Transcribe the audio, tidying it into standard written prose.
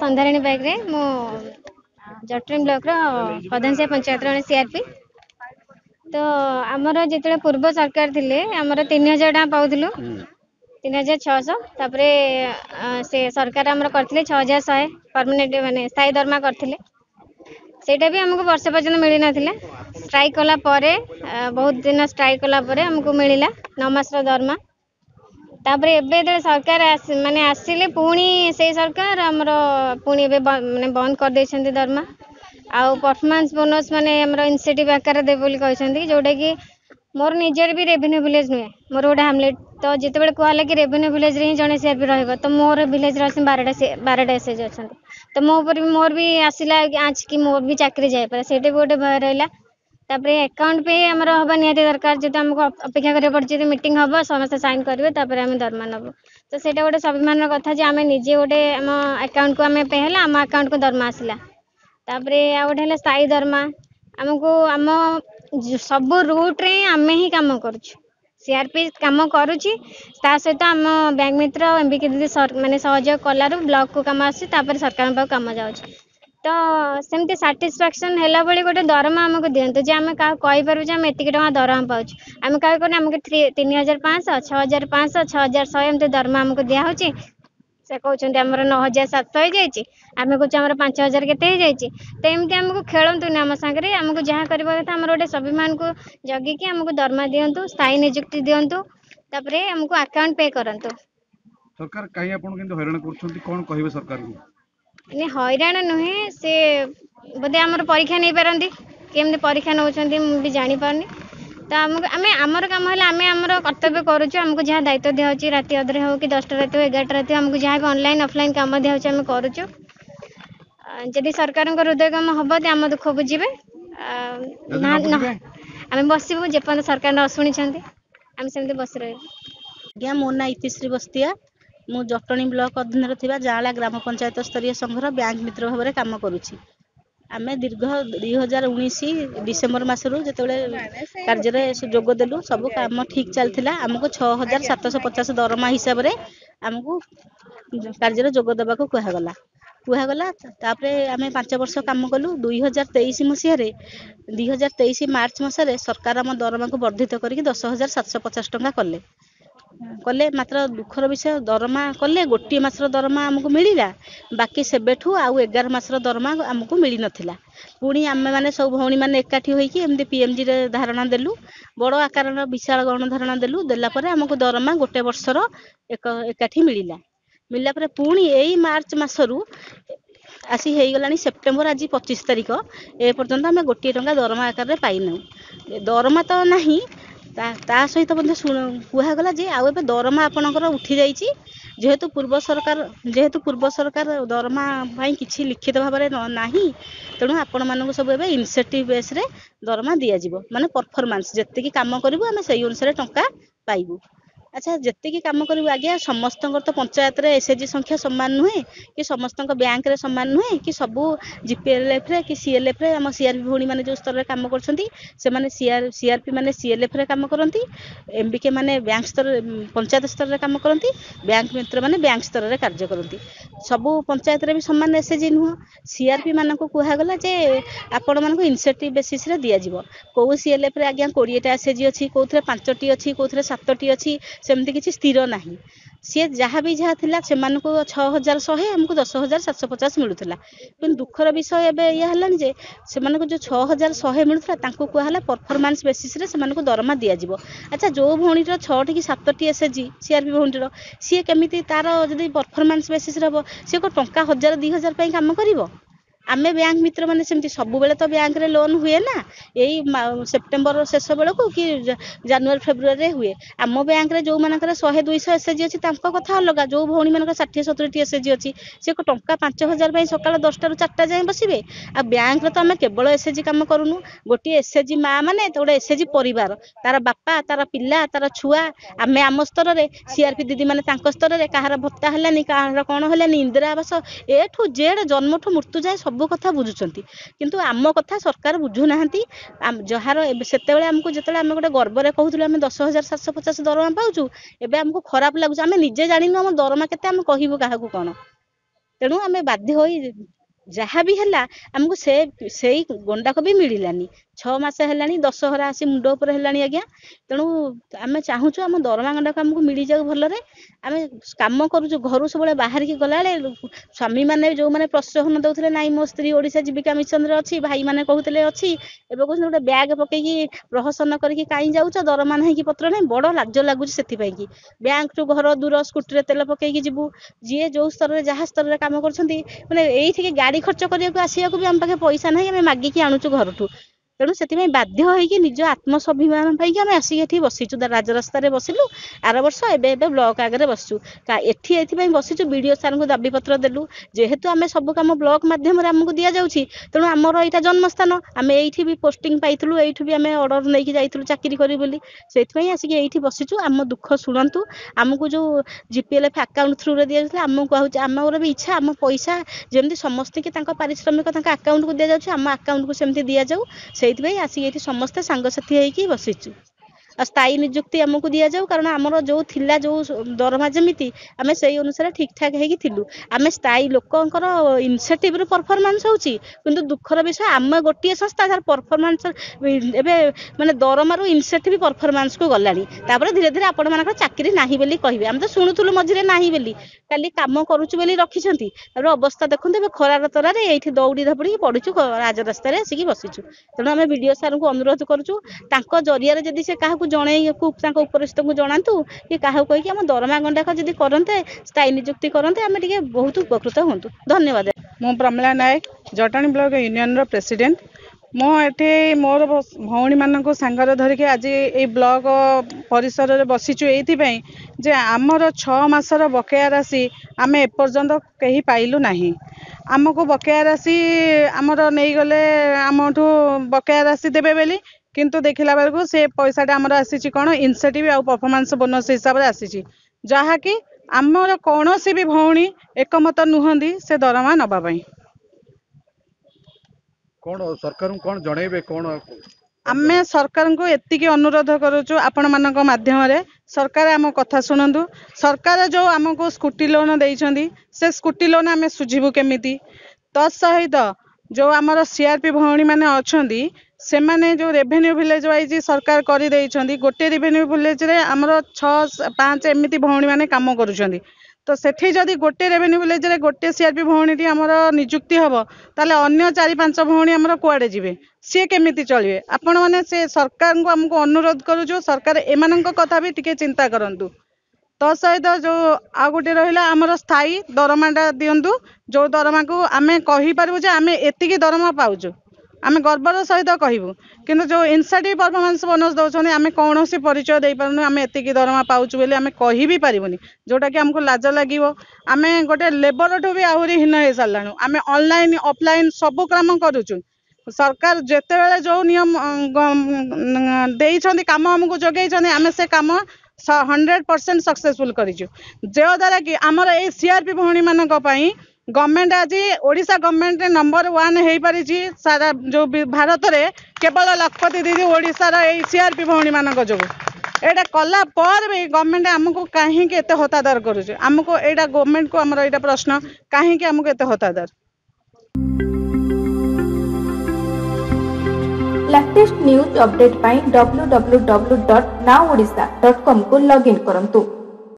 संधारिणी bag रे मो Jatni block रो प्रधानसिया पंचायत रे सीआरपी। तो आमर जिते पूर्व सरकार थिले आमर 3000 टाँग पाऊलु 3600 तापरे से सरकार आमर करथिले 6100 परमानेंट माने स्थायी दरमा करथिले सेटा भी हमको वर्ष पर्यंत मिली नथिला। स्ट्राइक कला परे बहुत दिन स्ट्राइक कला परे हमको मिलिला 9 मास रो दरमा। तापरे एबे तो सरकार माने आसिले पुणी से सरकार हमर पुणी एबे माने बंद कर दैछन्ती दरमा आ परफॉर्मेंस बोनस माने हमर इनिशिएटिव आकार दे बोली कहछन्ती जोटा कि मोर निजर भी रेवेन्यू विलेज नुहे मोर गोटे हामलेट तो जिते बड़े कहला कि रेवेन्यू विलेज रे जने सीआरपी रहइबो तो मोर विलेज रे 12टा एसएच अछन्ती तो मो ऊपर भी मोर भी आसिला आज कि मोर भी चाकरी जाय पर सेटे भी गोटे भय रहला। तापरे अकाउंट पे हमर हबा नियति दरकार जेटा हमको अपेक्षा करे पड़छि मीटिंग हबो समस्त साइन करबे तापरे हम दरमा नबो तो सेटा गोटे स्वाभिमान कथा जे आमे निजे गोटे हम अकाउंट को आमे पे हला हम अकाउंट को दरमा आसिला। तापरे आ गोटे हला स्थायी दरमा हमको हम सब रूट रे आमे ही काम करछु सीआरपी काम करूछि ता सहित हम बैंक मित्र एमबीके दीदी माने सहयोग कलारु ब्लॉक को काम आसी तापर सरकार पाक काम जाउछि तो सेमती सैटिस्फैक्शन हैला बळी गोटे दरमा हमको दियंतु जे आमे का कहि परबे जे हम एतिक टका दरमा पाउछु आमे का कोने हमको 3500 6500 6100 एमते दरमा हमको दिया होछि से कहउछन्ती हमर 9700 हो जाइछि आमे कहउछ हमर 5000 केते हो जाइछि तो एमती हमको खेलंतु ना हम संगरे हमको जहा करबा कथा हमर गोटे स्वाभिमान को जगी कि हमको दरमा दियंतु स्थायी नियुक्ति दियंतु तापरे हमको अकाउंट पे करंतु। सरकार काई आपन केंतो हैरान करछन्ती कोन कहिबे सरकार को ने हैरान नुहे से बोधे हमर परीक्षा नहीं पारंती केमते परीक्षा नउछन्ती मु भी जानि पारनी तो हमको आमे हमर काम हला आमे हमर कर्तव्य करूछु हमको जहा दायित्व दिया होछि राति अधरे हो कि 10टा राति हो 11टा राति हमको जहा भी ऑनलाइन ऑफलाइन काम दिया होछि हम करूछु जदि सरकार को हृदय काम हबो ते हम दुख बुझिबे ना आमे बसिबो जे पन सरकार न सुनि छन्ती हम सेमते बस रहे आज्ञा मो ना इतिश्री बस्तिया मु जटनी ब्लॉक अधीन थिबा जाला ग्राम पंचायत स्तरीय संघर बैंक मित्र भाव काम करुछि। आमे दीर्घ 2019 डिसेम्बर मासरू जेतेबेले कार्य रे जोग देलु सब काम ठीक चलथिला हमको 6750 दरमा हिसाब रे हमको कार्य रे जोग देबा को कुहागला तापरे आमे 5 वर्ष काम कलु 2023 मसिया रे 2023 मार्च मासरे सरकार हम दरमा को वर्धित करके 10750 टका कले मात्र दुखर विषय दरमा कले गोटे मासर दरमा हमको मिलिला बाकी सेबेठू आउ 11 मासर दरमा हमको मिली नथिला पुणी आमे माने सब भौणी माने एकाठी होई कि एमदी पीएमजी रे धारणा देलु बड़ आकार विशाल गण धारणा देलु देला परे हमको दरमा गोटे वर्षर एकाठी मिलिला परे पुणी एई मार्च मासरू आसी हेई गलानी सेप्टेम्बर आज 25 तारिख ए पर्यंत हमें गोटे टंका दरमा आकार रे पाइनु दरमा तो नाही ता सहित कुहागला जे आउ ए दरमा आपणकर उठी जाइछि जेहेतु पूर्व सरकार दरमा भाई किछि लिखित भाव में नाही तेणु आपण मानक सब एबे इनिशिएटिव बेस रे दरमा दिया जिवो माने परफॉर्मेंस जत्ते की काम करिवो हमें सही अनुसार टंका पाइबू। अच्छा जत्ते की काम करिवो आज्ञा समस्त तो पंचायत रे एसएचजी संख्या समान नुहे कि समस्त बैंक रे समान नुहे कि सबू जीपीएलएफ रे कि सीएलएफ रे हम सीआरपी भौणी माने जो स्तर रे काम करछन्ती से माने सीआरपी माने सीएलएफ रे काम करन्ती एमबीके माने बैंक स्तर पंचायत स्तर रे काम करन्ती बैंक मित्र माने बैंक स्तर रे कार्य करन्ती सबू पंचायत रे भी समान एसएचजी नुह सीआरपी मानक कुहा गला जे आपण मानक इनिशिएटिव बेसिस रे दिया जिवो को सीएलएफ रे आज्ञा 20 टा एसएचजी अछि कोथरे 5टी अछि कोथरे 7टी अछि सेमती किछि स्थिर नाही सी जहाँ भी जहाँ थिला से मानको 6100 हमको 10750 मिलुथिला किन दुखर विषय एबे या हलानी जे से मानको जो 6100 मिलुथिला तांको को हला परफॉर्मेंस बेसिस रे से मानको दरमा दिया जिवो। अच्छा जो भौणी रो 6 टी 7टी एसएचजी सीआरपी भौणी रो सी केमिति तार जदी परफॉर्मेंस बेसिस रे सी को टंका 1000 2000 पई काम करिवो आमे बैंक मित्र माने सेमती सब बेले तो बैंक रे लोन हुए ना यही सेप्टेम्बर शेष बेल को कि जनवरी फेब्रुआरी रे हुए आम बैंक रे जो मानकर 100 200 एसएचजी अछि तांको कथा अलगा जो भौणी मानकर 60 70 टी एसएचजी अछि से को टंका 5000 पई सकाळ 10 रु 4टा जाय बसिबे आ बैंक रे तो आमे केवल एसएचजी काम करूनु गोटी एसएचजी मां माने तो एसएचजी परिवार तार बापा तार पिला तार छुआ आमे आम स्तर रे सीआरपी दीदी माने तांको स्तर रे कहार भत्ता हलानी कहार कोन हलानी इंदिरा आवास ए ठू जेड जन्म ठू मृत्यु जाय सब कथा बुझुचंती किंतु आम कथा सरकार बुझु नाहंती जहार सेतेबेले हमको जेतेबेले हम गोटे गर्व रे कहउथले हम 10750 दरमा पाउछु एबे हमको खराब लागुछ हम निजे जानिनु हम दरमा केते हम कहिबु काहाकू कोन तेणु आम बाध्य हो जहाँ भी है आमको से गंडाक भी मिलानी 6 मास है 10 आसी मुंड उपर है आज्ञा तेणु आम चाहूँ आम दरमा गंडाक आमको मिल जाऊ भलरे आम कम करूँ घर सब बाहर की गला स्वामी मैंने जो मैंने प्रोत्साहन दौले ना मो स्त्री ओडिशा जीविका मिशन अच्छी भाई मैंने कहते अच्छी एवं कहते गोटे ब्याग पकईकि प्रहसन करके कहीं जाऊच दरमा ना कि पत्र ना बड़ लाज लगुच से बैंक टू घर दूर स्कूटी तेल पकईकि जीवु जी जो स्तर में जहाँ स्तर में कम कर गाड़ी खर्च करने आसिया भी आम पाखे पैसा ना आम मागिकी आणुचु घर ठू तेणु से बाध्य होगी निज आत्मस्वाभिमान पाई आम आसिक बसीचु राजरास्त बसिलु आर वर्ष एवं ब्लॉक आगे बसचु एटी बसीचु बीडीओ सार को दाबी पत्र देलु जेहेतु आम सब कम ब्लॉक मध्यम आमको दि जाऊँगी तेणु आमर यहाँ जन्मस्थान आम ये भी पोस्टिंग पाइलु ये भी आम अर्डर नहीं जाइलु चाकरी करी बोली से आसिक ये बसीचु आम दुख शुणु आमको जो जीपीएलएफ अकाउंट थ्रू दि जाता आमको कहूँ आमर भी इच्छा आम पैसा जमी समस्त की पारिश्रमिक अकाउंट को दि जाऊँ आम अकाउंट को सेमती दि जाऊ से आसिक ये समस्ते सांगसाथी होगी बसीचु स्थायी निजुक्ति आमको दि जाऊ कारण आमर जो थिला जो दरमा जमीती आम से अनुसार ठीक ठाक होगी आम स्थायी लोकंर इनिशिएटिव परफॉर्मेंस होची किंतु दुखर विषय आम गोटे संस्था तार परफॉर्मेंस एवं माने दरमार इनिशिएटिव परफॉर्मेंस को गलानी तापर धीरे धीरे आपण मानकर चाकरी नाही बोली कहबे आम तो शुणुथुलु मझिरे नाही बोली खाली काम करूछु बोली रखिछंती तापर अवस्था देखंते बे खरार तरारे एठी दौड़ी धपड़ी पडुछु राजरास्ता रे आसिकी बसिछु तेणु आम वीडियो सार को अनुरोध करूछु तांको जरिया जदी से काहा जणई उपरिस्थ को जनातु कि क्या कहीकि आम दरमा गंडाक जब करते स्थायी निजुक्ति करते आम टे बहुत उपकृत हूँ धन्यवाद। मु प्रमिला नायक जटणी ब्लॉक यूनियन प्रेसिडेंट मुझे मोर भौणी मान सांगर धरिकी आज ये ब्लॉक परिसर में बसीचु ये आमर 6 मासर बकेया राशि आम एपर्यंत कहीं पाइलु नहीं आमको बकेया राशि आमर नहीं गले आमठू बकेया राशि देवे बेली किंतु देखला बेलू से पैसाटा आमर आसी कौन इनसेटिव आ परफॉर्मेंस बोनस हिसाब से आसी जहाँकि आमर कौन भी भौणी एकमत नुहंती से दरमा नवाई कौन सरकार कौन जनइबे कौन आम सरकार को एतिकी अनुरोध करुचु आपण मानक माध्यम रे सरकार आम कथा शुणु सरकार जो आमको स्कूटी लोन देइछंदी से स्कूटी लोन आम सुझीबु केमिति तत्सहित जो आमर सीआरपी भौणी माने अछंदी से माने जो रेवेन्यू विलेज वाइज सरकार कर देइछंदी गोटे रेवेन्यू विलेज रे आमर 6-5 एमिति भौणी माने काम करूछंदी तो सेठी जदि गोटे रेवेन्यू विलेज रे गोटे सीआरपी भौणी आमर नियुक्ति हबो ताले अन्य 4-5 भौणी आमर कुआडे जिवे सी केमिति चलिए आपण माने से सरकार को हमको अनुरोध करूछु सरकार एमानंक कथा भी टिके चिंता करंतु तो सहित जो आ गोटे रहिला आमर स्थायी दरमाटा दियंतु जो दरमा को आमे कहि पारबु जे आमे एतिकी दरमा पाउछु आमे गर्वर सहित कहबू किंतु जो इनसेटिव परफॉर्मेंस बोनस दौरान आमे कौन परिचय दे पारनु आमे एतिकी दरमा पाउछु बोली आमे कहि भी पारिबुनी जोटा कि हमको लाज लागिवो आमे गोटे लेबर ठू भी आहुरी हीन हो साराणु आमे ऑनलाइन ऑफलाइन सब काम करूछु सरकार जेते बेले जो नियम देइछंदी काम हमको जोगेइछंदी आमे से काम 100% सक्सेसफुल करिछु जो द्वारा कि आमर ए सीआरपी भौणी मानक पई गवर्नमेंट आज ओडिशा गवर्नमेंट नंबर 1 हो पारी सारा जो भारत रे केवल लखपति दीदी ओडिशा रो ए सीआरपी भौणी मानक जो एटा कला पर भी गवर्नमेंट हमको कहीं के एते हतादर करूछ हमको एटा गवर्नमेंट को हमर एटा प्रश्न कहीं के हमको एते हतादर। लेटेस्ट न्यूज अपडेट पाई www.nowodisha.com को लॉगिन करंतु।